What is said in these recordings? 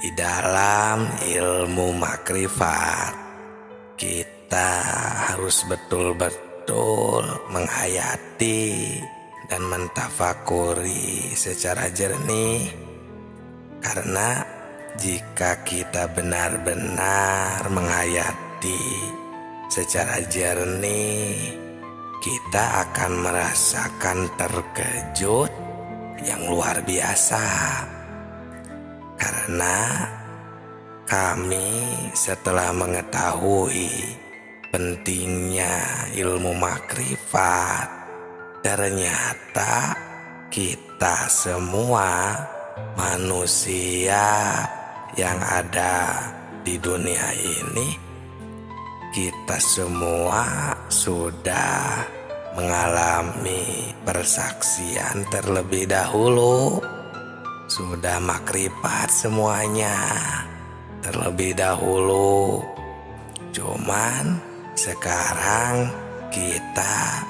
Di dalam ilmu makrifat, kita harus betul-betul menghayati dan mentafakuri secara jernih. Karena jika kita benar-benar menghayati secara jernih, kita akan merasakan terkejut yang luar biasa. Karena kami setelah mengetahui pentingnya ilmu makrifat, ternyata kita semua manusia yang ada di dunia ini, kita semua sudah mengalami persaksian terlebih dahulu. Sudah makrifat semuanya terlebih dahulu. Cuman sekarang kita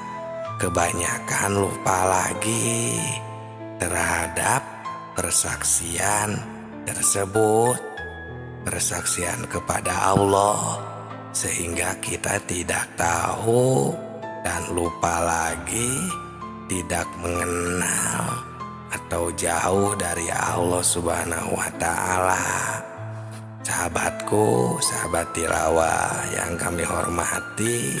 kebanyakan lupa lagi terhadap persaksian tersebut. Persaksian kepada Allah, sehingga kita tidak tahu dan lupa lagi, tidak mengenal atau jauh dari Allah Subhanahu wa Ta'ala. Sahabatku, sahabat tilawah yang kami hormati,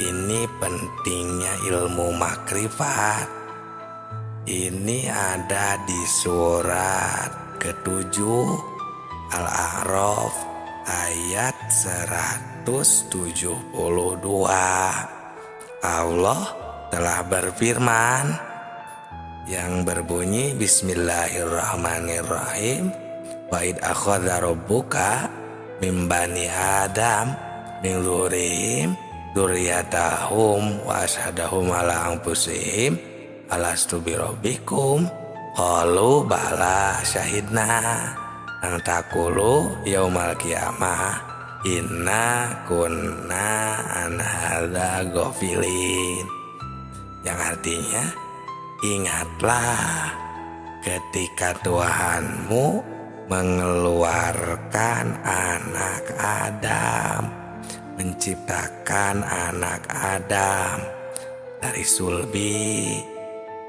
ini pentingnya ilmu makrifat. Ini ada di surat ke-7 Al-A'raf ayat 172. Allah telah berfirman yang berbunyi Bismillahirrahmanirrahim, wa id akhadha rabbuka min bani Adam min dzurriyyahim dzurriyyatahum wa asyhadahum ala anfusihim alastu birabbikum qalu bala syahidna an taqulu yaumal qiyamah inna kunna an hadza ghafilin. Yang artinya, ingatlah ketika Tuhanmu mengeluarkan anak Adam, menciptakan anak Adam dari sulbi.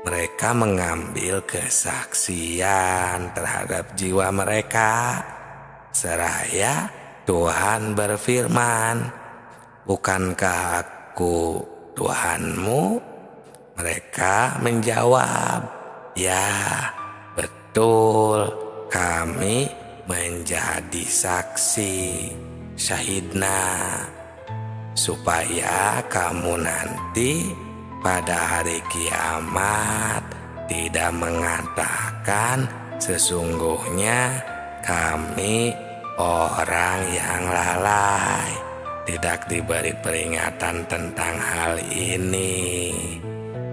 Mereka mengambil kesaksian terhadap jiwa mereka. Seraya Tuhan berfirman, bukankah aku Tuhanmu? Mereka menjawab, ya betul, kami menjadi saksi, syahidna, supaya kamu nanti pada hari kiamat tidak mengatakan sesungguhnya kami orang yang lalai, tidak diberi peringatan tentang hal ini.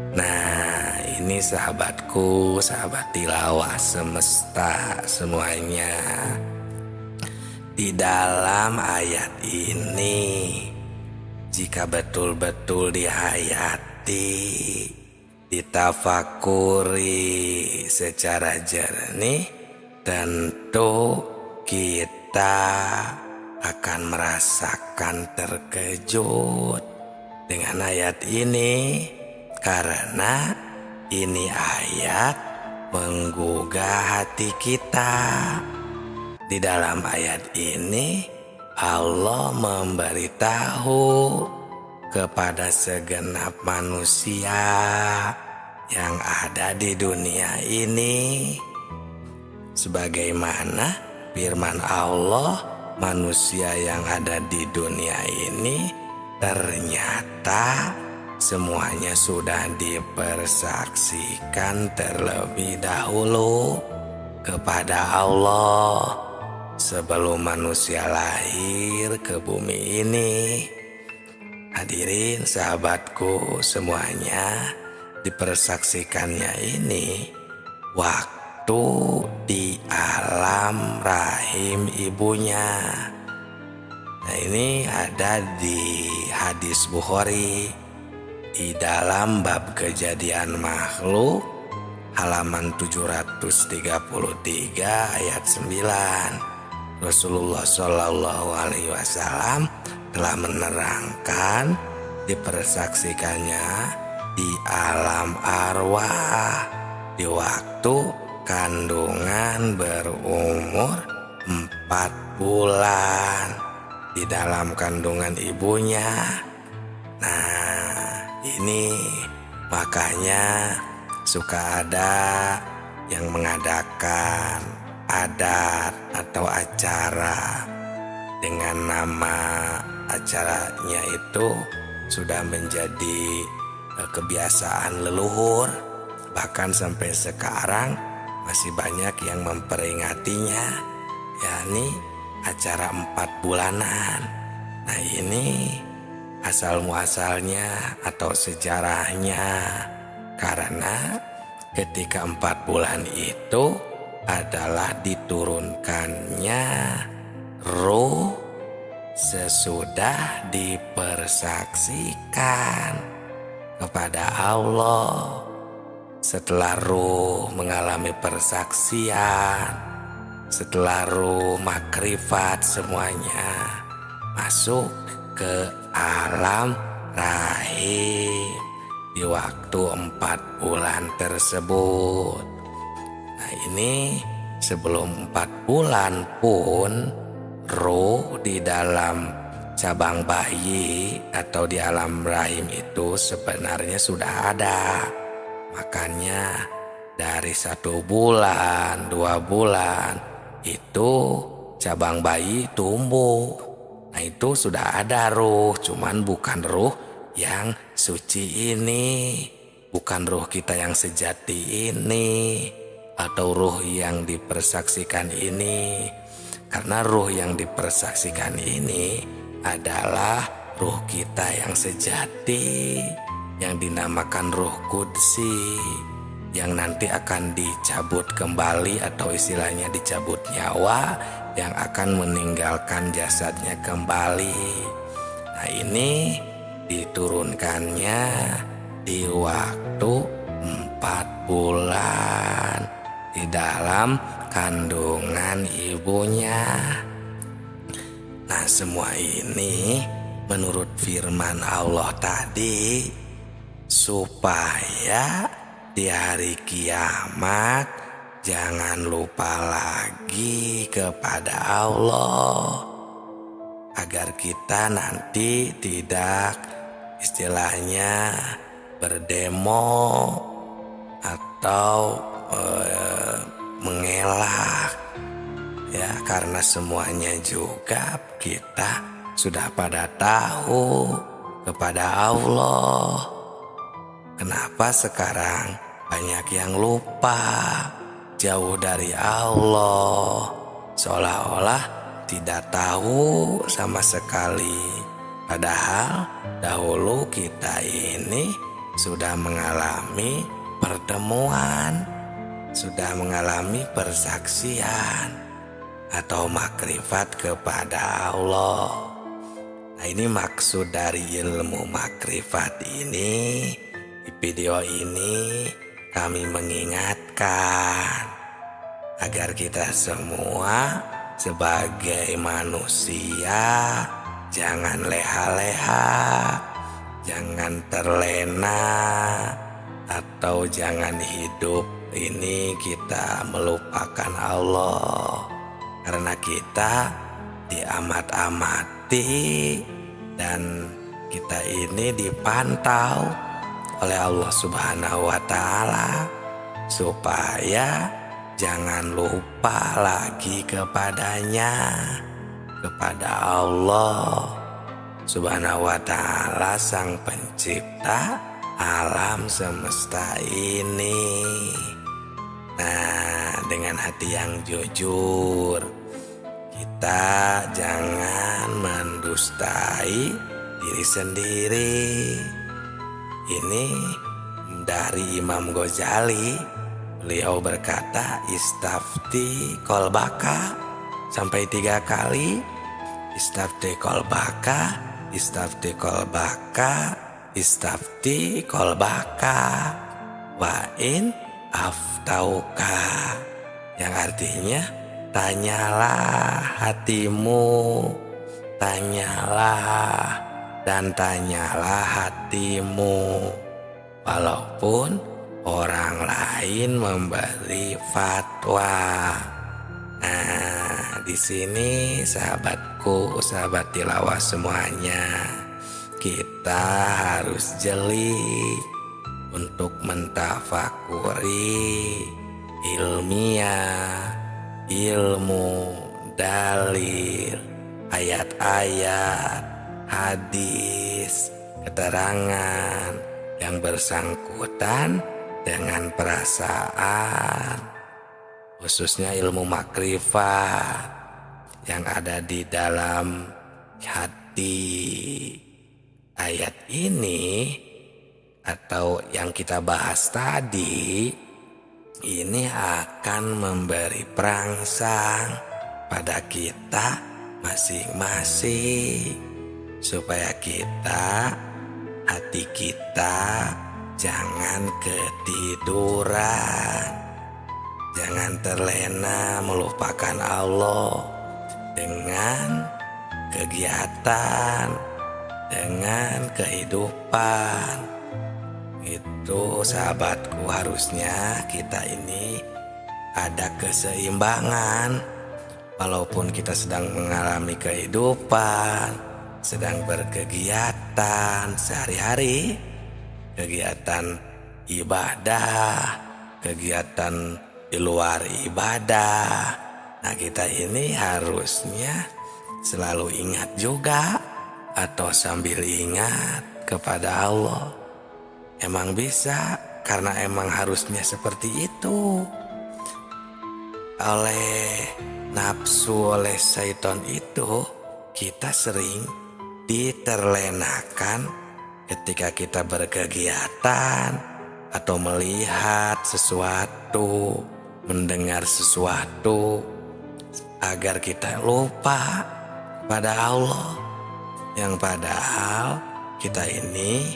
Nah, ini sahabatku, sahabat tilawah semesta semuanya. Di dalam ayat ini, jika betul-betul dihayati, ditafakuri secara jernih, tentu kita akan merasakan terkejut dengan ayat ini. Karena ini ayat menggugah hati kita. Di dalam ayat ini Allah memberitahu kepada segenap manusia yang ada di dunia ini, sebagaimana firman Allah, manusia yang ada di dunia ini ternyata semuanya sudah dipersaksikan terlebih dahulu kepada Allah sebelum manusia lahir ke bumi ini. Hadirin sahabatku semuanya, dipersaksikannya ini waktu di alam rahim ibunya. Nah, ini ada di hadis Bukhari di dalam bab kejadian makhluk halaman 733 ayat 9. Rasulullah Shallallahu Alaihi Wasallam telah menerangkan dipersaksikannya di alam arwah di waktu kandungan berumur 4 bulan di dalam kandungan ibunya. Nah, ini makanya suka ada yang mengadakan adat atau acara dengan nama acaranya itu sudah menjadi kebiasaan leluhur, bahkan sampai sekarang masih banyak yang memperingatinya, yakni acara 4 bulanan. Nah, ini asal muasalnya atau sejarahnya karena ketika 4 bulan itu adalah diturunkannya ruh sesudah dipersaksikan kepada Allah. Setelah ruh mengalami persaksian, setelah ruh makrifat semuanya masuk ke alam rahim di waktu 4 bulan tersebut. Nah, ini sebelum 4 bulan pun ruh di dalam cabang bayi atau di alam rahim itu sebenarnya sudah ada. Makanya dari 1 bulan, 2 bulan itu cabang bayi tumbuh. Nah, itu sudah ada ruh, cuman bukan ruh yang suci ini, bukan ruh kita yang sejati ini, atau ruh yang dipersaksikan ini. Karena ruh yang dipersaksikan ini adalah ruh kita yang sejati, yang dinamakan ruh kudsi, yang nanti akan dicabut kembali atau istilahnya dicabut nyawa, yang akan meninggalkan jasadnya kembali. Nah, ini diturunkannya di waktu 4 bulan di dalam kandungan ibunya. Nah, semua ini menurut firman Allah tadi supaya di hari kiamat jangan lupa lagi kepada Allah, agar kita nanti tidak istilahnya berdemo atau mengelak, ya, karena semuanya juga kita sudah pada tahu kepada Allah. Kenapa sekarang banyak yang lupa, jauh dari Allah, seolah-olah tidak tahu sama sekali. Padahal dahulu kita ini sudah mengalami pertemuan, sudah mengalami persaksian atau makrifat kepada Allah. Nah, ini maksud dari ilmu makrifat ini. Di video ini kami mengingatkan agar kita semua sebagai manusia jangan leha-leha, jangan terlena, atau jangan hidup ini kita melupakan Allah. Karena kita diamat-amati dan kita ini dipantau oleh Allah Subhanahu wa Ta'ala supaya jangan lupa lagi kepadanya, kepada Allah Subhanahu wa Ta'ala, Sang Pencipta alam semesta ini. Nah, dengan hati yang jujur, kita jangan mendustai diri sendiri. Ini dari Imam Ghazali. Beliau berkata, istafti kolbaka, sampai 3 kali. Istafti kolbaka, istafti kolbaka, istafti kolbaka. Wa in aftauka, yang artinya tanyalah hatimu, tanyalah dan tanyalah hatimu, walaupun orang lain memberi fatwa. Nah, di sini sahabatku, sahabat tilawah semuanya, kita harus jeli untuk mentafakuri ilmiah, ilmu, dalil, ayat-ayat, hadis, keterangan yang bersangkutan dengan perasaan, khususnya ilmu makrifat yang ada di dalam hati. Ayat ini atau yang kita bahas tadi ini akan memberi perangsang pada kita masing-masing, supaya hati kita jangan ketiduran, jangan terlena melupakan Allah dengan kegiatan, dengan kehidupan. Itu sahabatku, harusnya kita ini ada keseimbangan. Walaupun kita sedang mengalami kehidupan, sedang berkegiatan sehari-hari, kegiatan ibadah, kegiatan di luar ibadah. Nah, kita ini harusnya selalu ingat juga atau sambil ingat kepada Allah. Emang bisa, karena emang harusnya seperti itu. Oleh nafsu, oleh syaitan itu, kita sering diterlenakan ketika kita berkegiatan atau melihat sesuatu, mendengar sesuatu, agar kita lupa pada Allah, yang padahal kita ini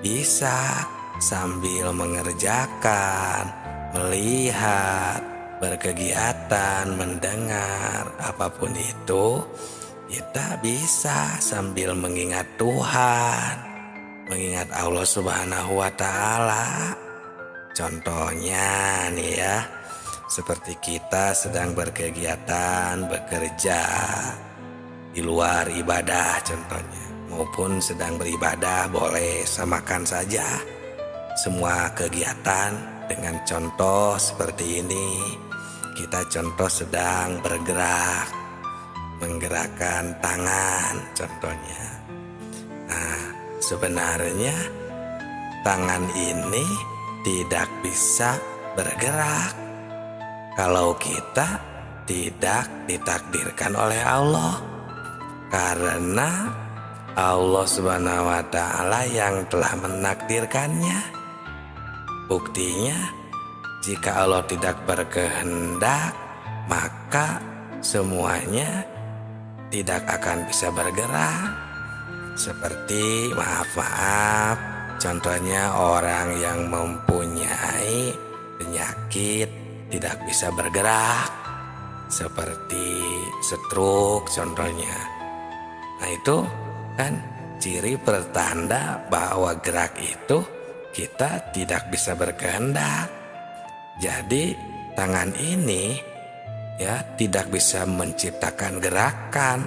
bisa sambil mengerjakan, melihat, berkegiatan, mendengar, apapun itu, kita bisa sambil mengingat Tuhan, mengingat Allah Subhanahu wa Ta'ala. Contohnya nih ya, seperti kita sedang berkegiatan, bekerja di luar ibadah contohnya, maupun sedang beribadah, boleh samakan saja semua kegiatan dengan contoh seperti ini. Kita contoh sedang bergerak, menggerakkan tangan contohnya. Nah, sebenarnya tangan ini tidak bisa bergerak kalau kita tidak ditakdirkan oleh Allah, karena Allah Subhanahu wa Ta'ala yang telah menakdirkannya. Buktinya, jika Allah tidak berkehendak, maka semuanya tidak akan bisa bergerak. Seperti maaf, contohnya orang yang mempunyai penyakit tidak bisa bergerak, seperti stroke contohnya. Nah, itu kan ciri pertanda bahwa gerak itu kita tidak bisa berkehendak. Jadi tangan ini ya tidak bisa menciptakan gerakan,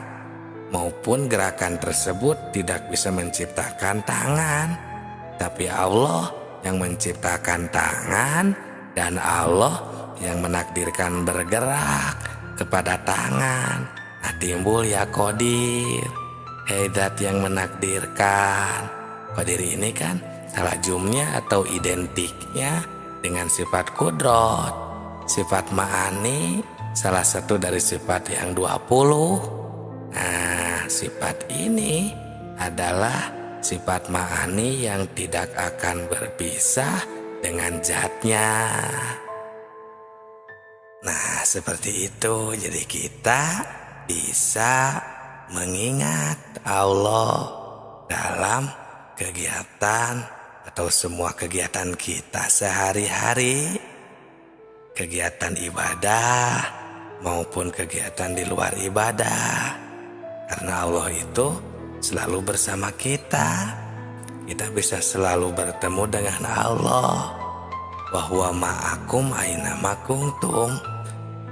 maupun gerakan tersebut tidak bisa menciptakan tangan. Tapi Allah yang menciptakan tangan, dan Allah yang menakdirkan bergerak kepada tangan. Nah, timbul ya Qadir, Zat yang menakdirkan. Qadir ini kan salah jumnya atau identiknya dengan sifat kudrot. Sifat ma'ani salah satu dari sifat yang 20. Nah, sifat ini adalah sifat ma'ani yang tidak akan berpisah dengan zatnya. Nah, seperti itu. Jadi kita bisa mengingat Allah dalam kegiatan atau semua kegiatan kita sehari-hari. kegiatan ibadah maupun kegiatan di luar ibadah. Karena Allah itu selalu bersama kita. Kita bisa selalu bertemu dengan Allah. Wa huwa ma'akum aina ma kuntum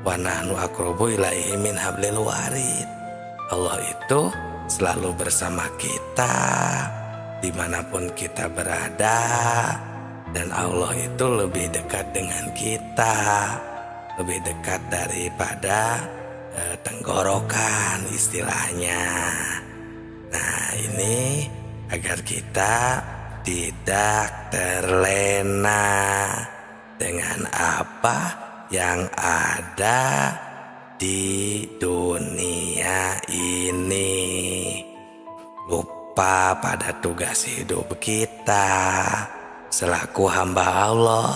wa nahnu aqrabu ilaihi min hablil warid. Allah itu selalu bersama kita dimanapun kita berada, dan Allah itu lebih dekat dengan kita, lebih dekat daripada tenggorokan istilahnya. Nah, ini agar kita tidak terlena dengan apa yang ada di dunia ini, lupa pada tugas hidup kita selaku hamba Allah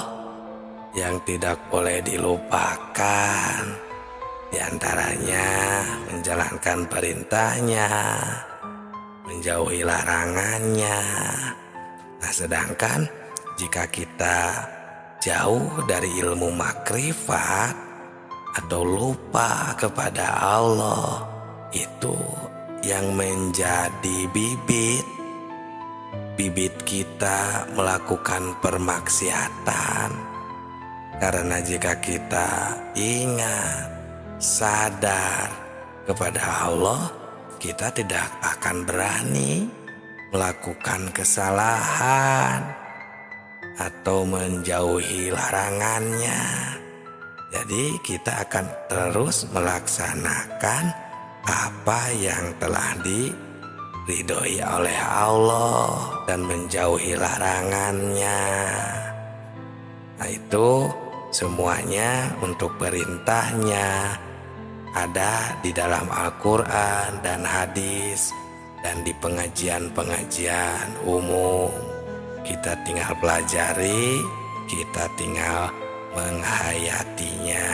yang tidak boleh dilupakan. Di antaranya menjalankan perintahnya, menjauhi larangannya. Nah, sedangkan jika kita jauh dari ilmu makrifat atau lupa kepada Allah, itu yang menjadi bibit kita melakukan permaksiatan. Karena jika kita ingat, sadar kepada Allah, kita tidak akan berani melakukan kesalahan atau menjauhi larangannya. Jadi kita akan terus melaksanakan apa yang telah diridhoi oleh Allah dan menjauhi larangannya. Nah, itu semuanya untuk perintahnya ada di dalam Al-Quran dan hadis dan di pengajian-pengajian umum. Kita tinggal pelajari, kita tinggal menghayatinya.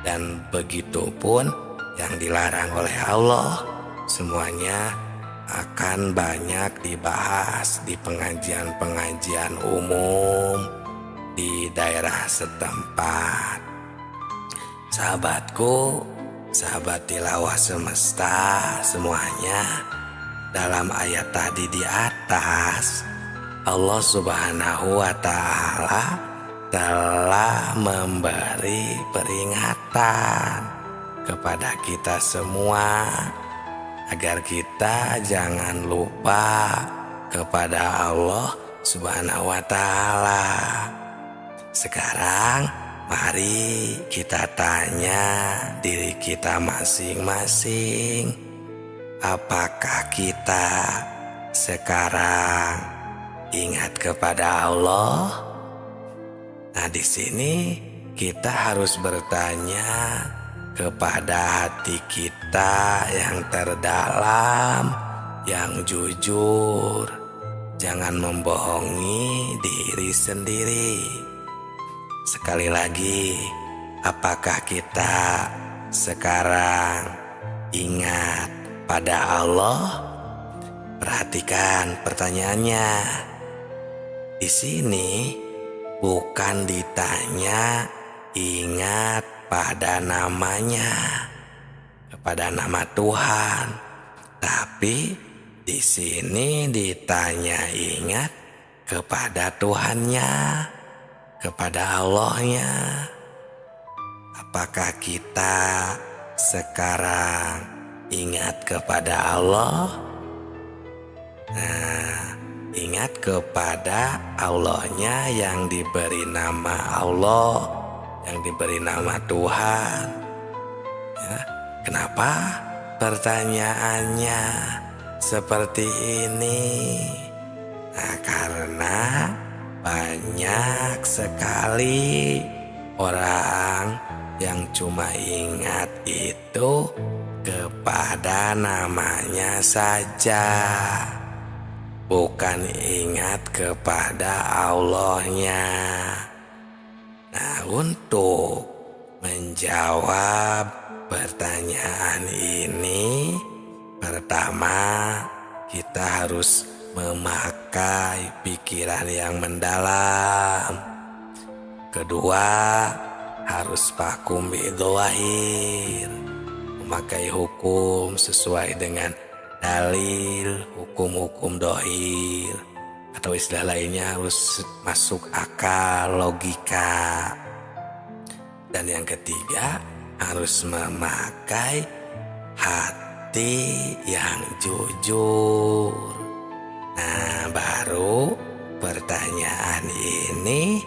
Dan begitu pun yang dilarang oleh Allah, semuanya akan banyak dibahas di pengajian-pengajian umum di daerah setempat. Sahabatku, sahabat tilawah semesta semuanya, dalam ayat tadi di atas, Allah Subhanahu wa Ta'ala telah memberi peringatan kepada kita semua agar kita jangan lupa kepada Allah Subhanahu wa Ta'ala. Sekarang mari kita tanya diri kita masing-masing, apakah kita sekarang ingat kepada Allah? Nah, di sini kita harus bertanya kepada hati kita yang terdalam, yang jujur. Jangan membohongi diri sendiri. Sekali lagi, apakah kita sekarang ingat pada Allah? Perhatikan pertanyaannya. Di sini bukan ditanya ingat pada namanya, kepada nama Tuhan, tapi di sini ditanya ingat kepada Tuhannya, kepada Allahnya. Apakah kita sekarang ingat kepada Allah? Nah, ingat kepada Allahnya yang diberi nama Allah, yang diberi nama Tuhan. Ya, kenapa pertanyaannya seperti ini? Nah, karena banyak sekali orang yang cuma ingat itu kepada namanya saja, bukan ingat kepada Allahnya. Nah, untuk menjawab pertanyaan ini, pertama kita harus memakai pikiran yang mendalam. Kedua, harus fakum bidzawahir, memakai hukum sesuai dengan dalil, hukum-hukum dohir, atau istilah lainnya harus masuk akal, logika. Dan yang ketiga, harus memakai hati yang jujur. Nah, baru pertanyaan ini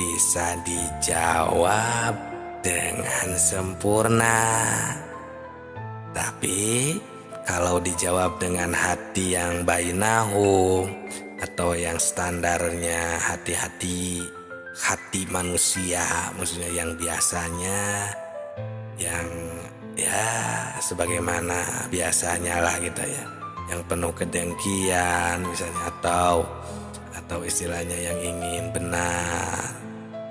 bisa dijawab dengan sempurna. Tapi kalau dijawab dengan hati yang bainahum atau yang standarnya hati-hati manusia, maksudnya yang biasanya, yang ya sebagaimana biasanya lah gitu ya, yang penuh kedengkian misalnya, atau istilahnya yang ingin benar,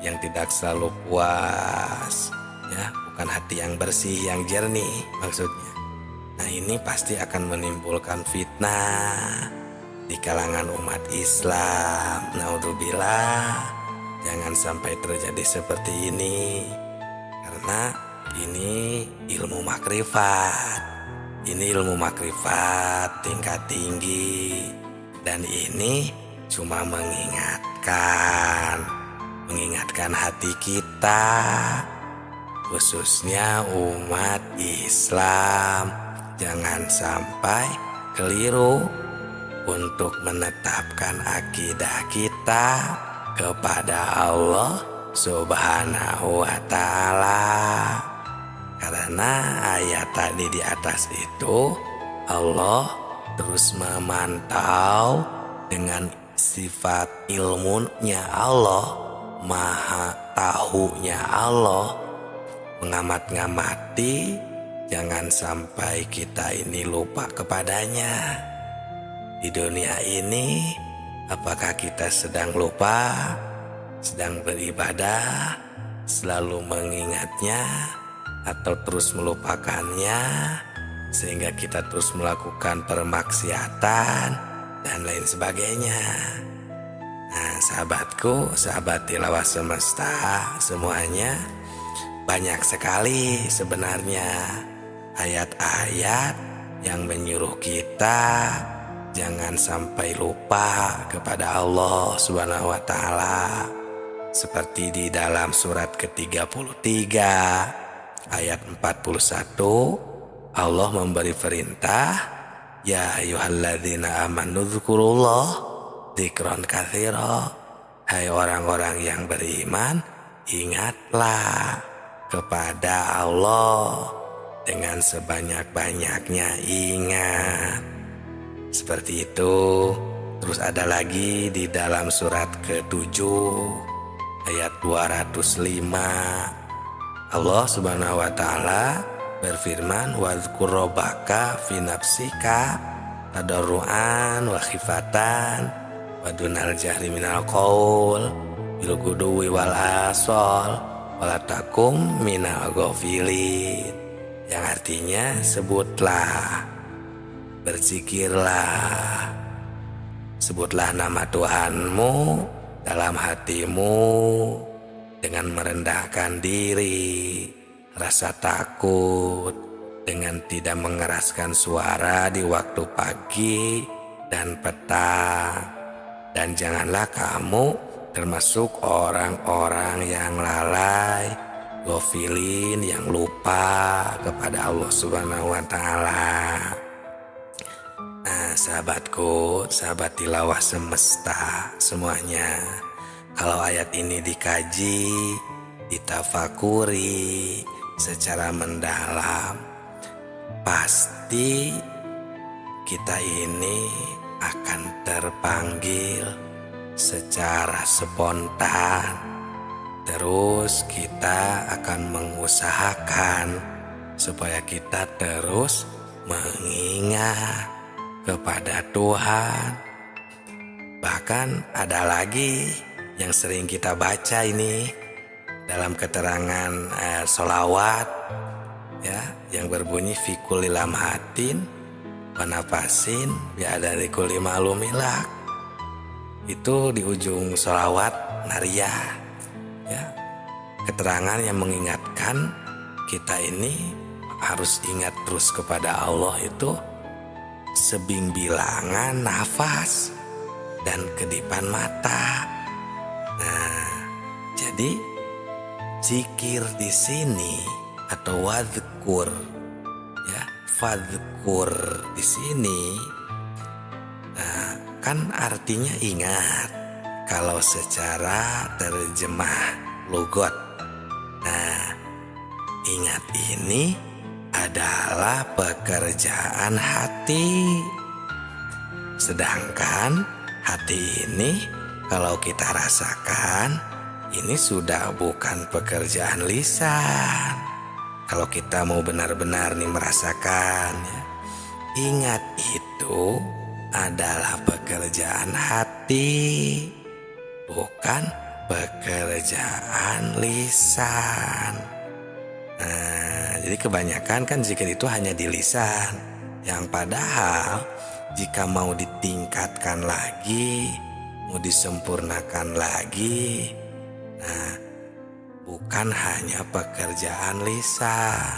yang tidak selalu puas, ya, bukan hati yang bersih, yang jernih maksudnya. Nah, ini pasti akan menimbulkan fitnah di kalangan umat Islam. Naudzubillah, jangan sampai terjadi seperti ini, karena ini ilmu makrifat. Ini ilmu makrifat tingkat tinggi, dan ini cuma mengingatkan hati kita, khususnya umat Islam, jangan sampai keliru untuk menetapkan akidah kita kepada Allah Subhanahu wa ta'ala. Karena ayat tadi di atas itu, Allah terus memantau dengan sifat ilmunya Allah, maha tahunya Allah, mengamat-ngamati jangan sampai kita ini lupa kepadanya. Di dunia ini, apakah kita sedang lupa, sedang beribadah, selalu mengingatnya, atau terus melupakannya, sehingga kita terus melakukan permaksiatan dan lain sebagainya. Nah, sahabatku, sahabat tilawah semesta semuanya, banyak sekali sebenarnya ayat-ayat yang menyuruh kita jangan sampai lupa kepada Allah Subhanahu wa ta'ala. Seperti di dalam surat ke-33 ayat 41, Allah memberi perintah, ya ayyuhalladzina amanu dzkurullah dzikran katsira. Hai orang-orang yang beriman, ingatlah kepada Allah dengan sebanyak-banyaknya ingat. Seperti itu. Terus ada lagi di dalam surat ke-7 ayat 205, Allah Subhanahu wa ta'ala berfirman, wadzkur rabbaka fi nafsika tadarruan wa khifatan wa dunal jahri minal qaul bil guduwi wal asal wala takum minal ghafilin. Yang artinya, sebutlah, berzikirlah, sebutlah nama Tuhanmu dalam hatimu dengan merendahkan diri, rasa takut, dengan tidak mengeraskan suara di waktu pagi dan petang. Dan janganlah kamu termasuk orang-orang yang lalai, ghafilin, yang lupa kepada Allah Subhanahu wa ta'ala. Nah, sahabatku, sahabat tilawah semesta semuanya, kalau ayat ini dikaji, ditafakuri secara mendalam, pasti kita ini akan terpanggil secara spontan. Terus kita akan mengusahakan supaya kita terus mengingat kepada Tuhan. Bahkan ada lagi yang sering kita baca ini dalam keterangan sholawat, ya, yang berbunyi fi kulli lamhatin wa nafasin bi'adadi kulli ma'lumilak. Itu di ujung sholawat nariyah, ya. keterangan yang mengingatkan kita ini harus ingat terus kepada Allah itu sebimbilangan nafas dan kedipan mata. Nah, jadi zikir di sini atau wadzkur, ya, fadzkur di sini, nah, kan artinya ingat kalau secara terjemah logot. Nah, ingat ini adalah pekerjaan hati. Sedangkan hati ini kalau kita rasakan, ini sudah bukan pekerjaan lisan. Kalau kita mau benar-benar nih merasakan, ya, ingat itu adalah pekerjaan hati, bukan pekerjaan lisan. Nah, jadi kebanyakan kan zikir itu hanya di lisan, yang padahal jika mau ditingkatkan lagi, mau disempurnakan lagi, nah, bukan hanya pekerjaan lisan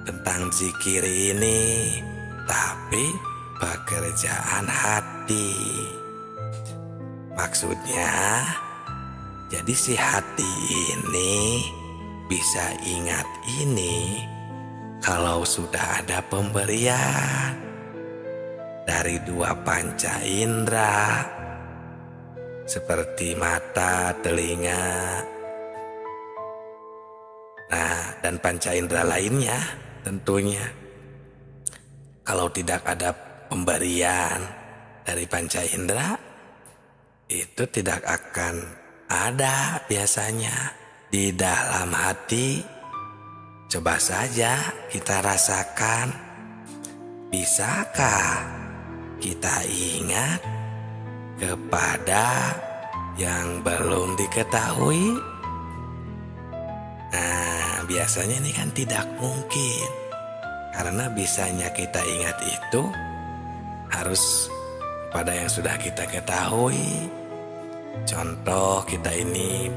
tentang zikir ini, tapi pekerjaan hati. Maksudnya, jadi si hati ini bisa ingat ini kalau sudah ada pemberian dari dua panca indera seperti mata, telinga, nah, dan panca indera lainnya tentunya. Kalau tidak ada pemberian dari panca indera, itu tidak akan ada biasanya di dalam hati. Coba saja kita rasakan, bisakah kita ingat kepada yang belum diketahui? Nah, biasanya ini kan tidak mungkin, karena bisanya kita ingat itu harus pada yang sudah kita ketahui. Contoh, kita ini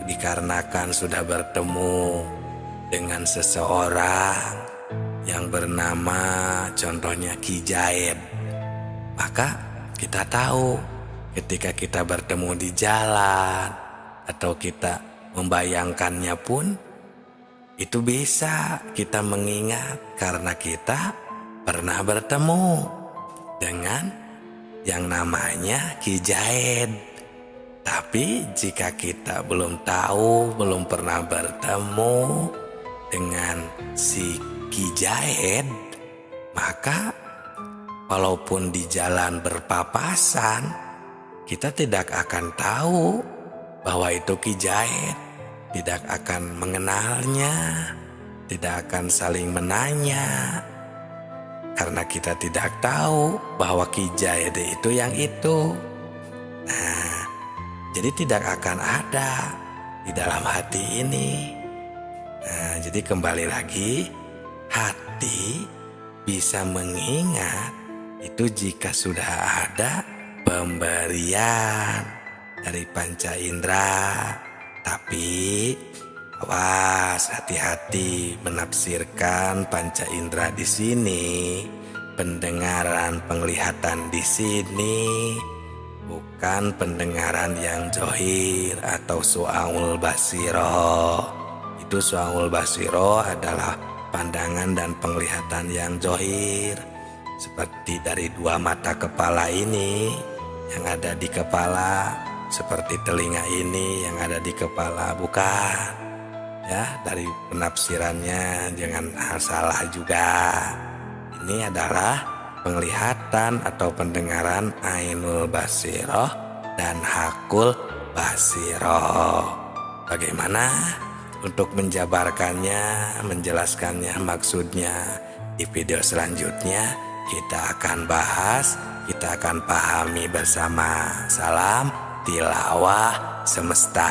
dikarenakan sudah bertemu dengan seseorang yang bernama contohnya Ki Jaid, maka kita tahu ketika kita bertemu di jalan atau kita membayangkannya pun, itu bisa kita mengingat karena kita pernah bertemu dengan yang namanya Ki Jaid. Tapi jika kita belum tahu, belum pernah bertemu dengan si Ki Jaid, maka walaupun di jalan berpapasan, kita tidak akan tahu bahwa itu Ki Jaid, tidak akan mengenalnya, tidak akan saling menanya, karena kita tidak tahu bahwa Ki Jaid itu yang itu. Nah, jadi tidak akan ada di dalam hati ini. Nah, jadi kembali lagi, hati bisa mengingat itu jika sudah ada pemberian dari panca indera. Tapi awas, hati-hati menafsirkan panca indera di sini, pendengaran, penglihatan di sini, bukan pendengaran yang zohir atau su'aul basiro. Itu su'aul basiro adalah pandangan dan penglihatan yang zohir, seperti dari dua mata kepala ini yang ada di kepala, seperti telinga ini yang ada di kepala, bukan. Ya, dari penafsirannya jangan salah juga. Ini adalah penglihatan atau pendengaran ainul basiroh dan hakul basiroh. Bagaimana untuk menjabarkannya, menjelaskannya maksudnya di video selanjutnya kita akan bahas, kita akan pahami bersama. Salam tilawah semesta.